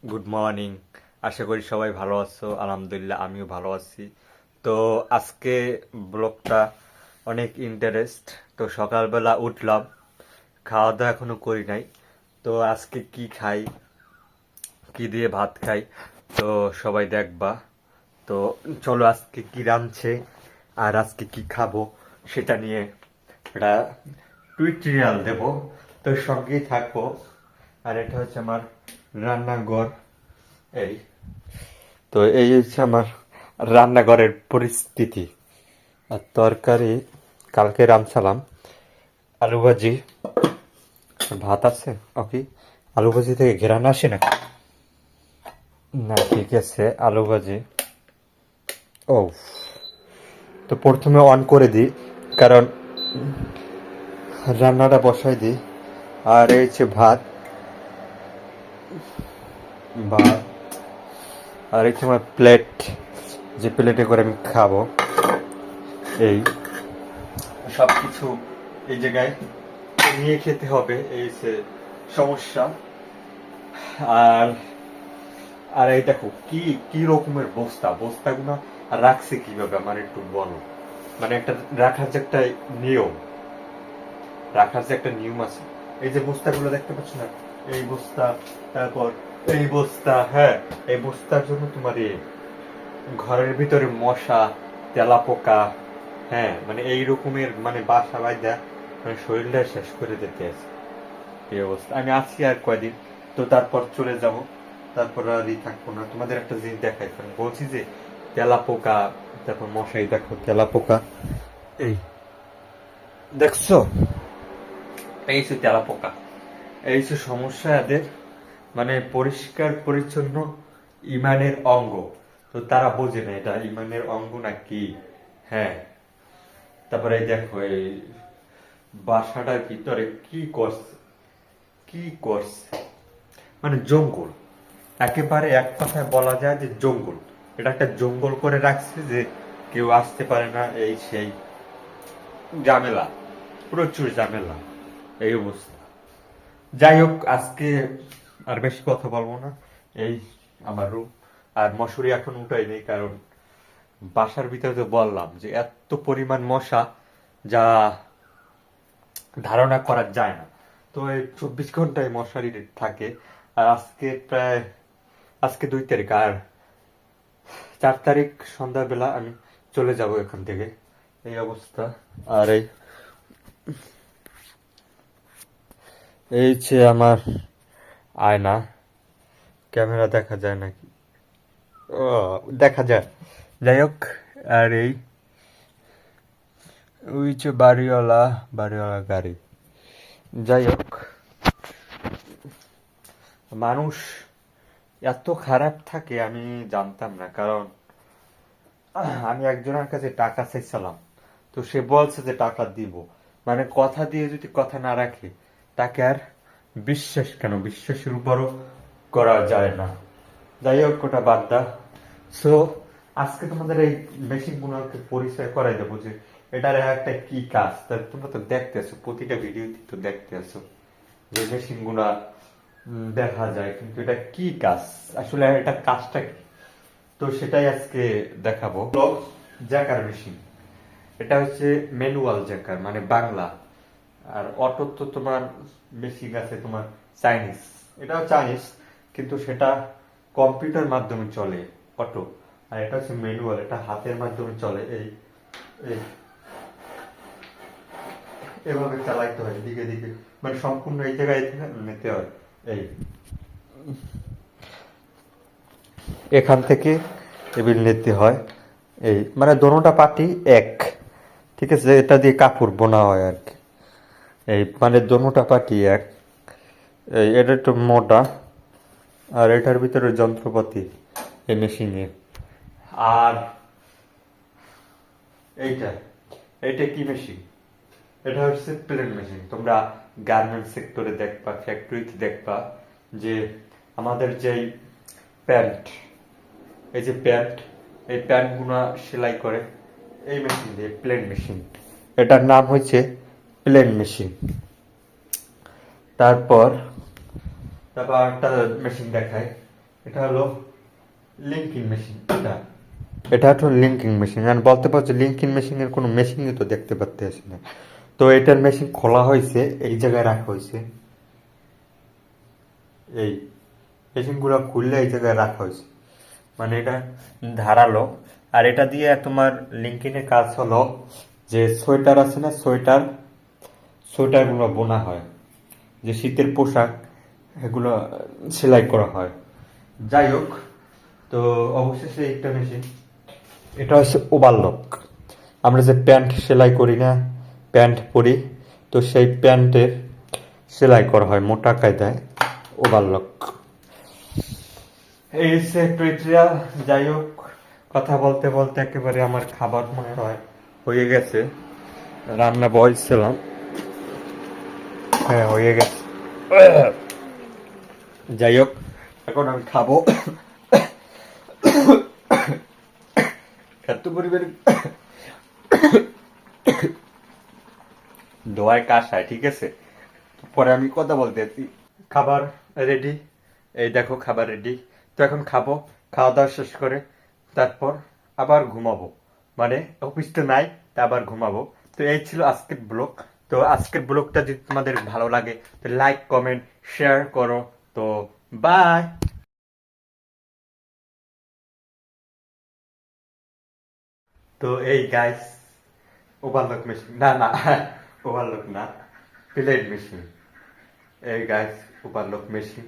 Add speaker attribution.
Speaker 1: Good morning. আশা করি সবাই ভালো আছো। আলহামদুলিল্লাহ আমিও ভালো আছি। তো আজকে ব্লগটা অনেক ইন্টারেস্ট। তো সকালবেলা উঠলাম, খাওয়া দাওয়া এখনো করি নাই। তো আজকে কি খাই, কি দিয়ে ভাত খাই, তো সবাই দেখবা। তো চলো আজকে কি রাঁধছে আর আজকে কি খাবো সেটা নিয়ে একটা টুইটোরিয়াল দেবো। তো সঙ্গেই থাকবো। আর এটা হচ্ছে আমার রান্নাঘর। এই তো এই হচ্ছে আমার রান্নাঘরের পরিস্থিতি। আর তরকারি কালকে রাঁধছিলাম, আলু ভাজি, ভাত আছে। ওকে, আলু ভাজি থেকে ঘেরানো আসে না? না, ঠিক আছে, আলু ভাজি। ও, তো প্রথমে অন করে দিই, কারণ রান্নাটা বসাই দিই। আর এই হচ্ছে ভাত, ভাত। আর এই হচ্ছে আমার প্লেট, যে প্লেটে করে আমি খাবো। এই সব কিছু এই জায়গায় নিয়ে খেতে হবে, এই হচ্ছে সমস্যা। আর আর এই দেখো কি কি রকমের বস্তা, বস্তাগুলো রাখছে কিভাবে আমার একটু বলো। মানে একটা রাখার যে একটা নিয়ম, রাখার যে একটা নিয়ম আছে। এই যে বস্তাগুলো দেখতে পাচ্ছ না, এই বস্তা, তারপর এই বস্তা, হ্যাঁ, এই বস্তার জন্য তোমার ঘরের ভিতরে মশা, তেলাপোকা, হ্যাঁ, মানে এই রকমের মানে বাসা বাইদা মানে শরীরটা শেষ করে দিতে আছে এই অবস্থা। আমি আছি আর কয়দিন, তো তারপর চলে যাব। তারপর আর থাকবো না। তোমাদের একটা জিনিস দেখাই, আমি বলছি যে তেলাপোকা, তারপর মশাই, দেখো তেলাপোকা, এই দেখছো, এই যে তেলাপোকা, এই যে সমস্যা এদের। মানে পরিষ্কার পরিচ্ছন্ন ইমানের অঙ্গ, তো তারা বোঝে না এটা ইমানের অঙ্গ না কি। হ্যাঁ, তারপরে এই দেখো এই বাসাটার ভিতরে কি করছে, কি করছে, মানে জঙ্গল। একেবারে এক কথায় বলা যায় যে জঙ্গল। এটা একটা জঙ্গল করে রাখছে, যে কেউ আসতে পারে না, এই সেই ঝামেলা, প্রচুর ঝামেলা, এই অবস্থা। যাই হোক, আজকে আর বেশি কথা বলবো না। এই আমার রুম, আর মশুরি এখন উঠাই নেই, কারণ বাসার ভিতরে তো বললাম যে এত পরিমাণ মশা, যা ধারণা করা যায় না। তো এই 24 ঘন্টায় মশারি থাকে। আর আজকে প্রায়, আজকে 2 তারিখ, আর 4 তারিখ সন্ধ্যাবেলা আমি চলে যাব এখান থেকে, এই অবস্থা। আর এই এই হচ্ছে আমার আয়না। ক্যামেরা দেখা যায় নাকি? ও, দেখা যায়। যাই হোক, আর এই ওই হচ্ছে বাড়িওয়ালা, বাড়িওয়ালা গাড়ি। যাই হোক, মানুষ এত খারাপ থাকে আমি জানতাম না। কারণ আমি একজনের কাছে টাকা চাইছিলাম, তো সে বলছে যে টাকা দিব। মানে কথা দিয়ে যদি কথা না রাখে, তাকে আর বিশ্বাস কেন, বিশ্বাসের উপরও করা যায় না। যাই হোক, ওটা বাদ দা। সো আজকে তোমাদের এই মেশিন গুলোকে পরিচয় করাই দেবো, যে এটার একটা কি কাজ। তা তোমরা তো দেখতেছো, প্রতিটা ভিডিওতে তো দেখতেছো যে মেশিন গুলা দেখা যায়, কিন্তু এটা কি কাজ, আসলে এটা কাজটা কি, তো সেটাই আজকে দেখাবো। জ্যাকার মেশিন, এটা হচ্ছে ম্যানুয়াল জ্যাকার, মানে বাংলা। আর অটো তো তোমার মেশিন আছে তোমার চাইনিজ, এটাও চাইনিজ, কিন্তু সেটা কম্পিউটার মাধ্যমে চলে অটো। আর এটা হচ্ছে ম্যানুয়াল, এটা হাতের মাধ্যমে চলে। এই এই এভাবে চালাইতে হয় দিকে দিকে, মানে সম্পূর্ণ এই জায়গায় নিতে হয়। এই এখান থেকে টেবিল নিতে হয়। এই মানে দোনোটা পাটি এক, ঠিক আছে, এটা দিয়ে কাপড় বোনা হয় আর কি। এই মানে দোনোটা পাটি এক। এই এটা একটু মোটা, আর এটার ভিতরে যন্ত্রপাতি এই মেশিনে। আর এইটা, এইটা কি মেশিন? এটা হচ্ছে প্লেন মেশিন। তোমরা গার্মেন্ট সেক্টরে দেখবা, ফ্যাক্টরিতে দেখবা, যে আমাদের যেই প্যান্ট, এই যে প্যান্ট, এই প্যান্টগুলো সেলাই করে এই মেশিন দিয়ে, প্লেন মেশিন। এটার নাম হচ্ছে প্লেন মেশিন। তারপর তারপর একটা মেশিন দেখায়, এটা হলো লিঙ্কিং মেশিন। এটা হলো লিঙ্কিং মেশিন। আমি বলতে পারছি লিঙ্কিং মেশিনের কোনো মেশিনই তো দেখতে পাচ্ছি না। তো এটার মেশিন খোলা হয়েছে, এই জায়গায় রাখা হয়েছে। এই মেশিনগুলো খুললে এই জায়গায় রাখা হয়েছে, মানে এটা ধারালো। আর এটা দিয়ে তোমার লিঙ্কিনের কাজ হলো যে সোয়েটার আছে না, সোয়েটারগুলো বোনা হয়, যে শীতের পোশাক এগুলো সেলাই করা হয়। যাই হোক, তো অবশেষে একটা মেশিন, এটা হচ্ছে ওভারলক। আমরা যে প্যান্ট সেলাই করি না, প্যান্ট পরি, তো সেই প্যান্টের সেলাই করা হয় মোটা কায়দায় ওভারলক। এই হচ্ছে টিউটোরিয়াল। যাই হোক, কথা বলতে বলতে একেবারে আমার খাবার মনে হয় হয়ে গেছে। রান্না বলছিলাম, হ্যাঁ হয়ে গেছে। যাই হোক, এখন আমি খাবো। এত পরিমাণে দোয়ায় কাশায়, ঠিক আছে, পরে আমি কথা বলতেছি। খাবার রেডি, এই দেখো খাবার রেডি। তো এখন খাবো, খাওয়া দাওয়া শেষ করে তারপর আবার ঘুমাবো, মানে অফিস তো নাই, তা আবার ঘুমাবো। তো এই ছিল আজকের ব্লগ। তো আজকের ব্লগটা যদি তোমাদের ভালো লাগে তো লাইক কমেন্ট শেয়ার করো। তো বাই। তো এই গাইস, ওভারলক মেশিন না না, ওভারলক না, প্লেট মেশিন। এই গাইস, ওভারলক মেশিন।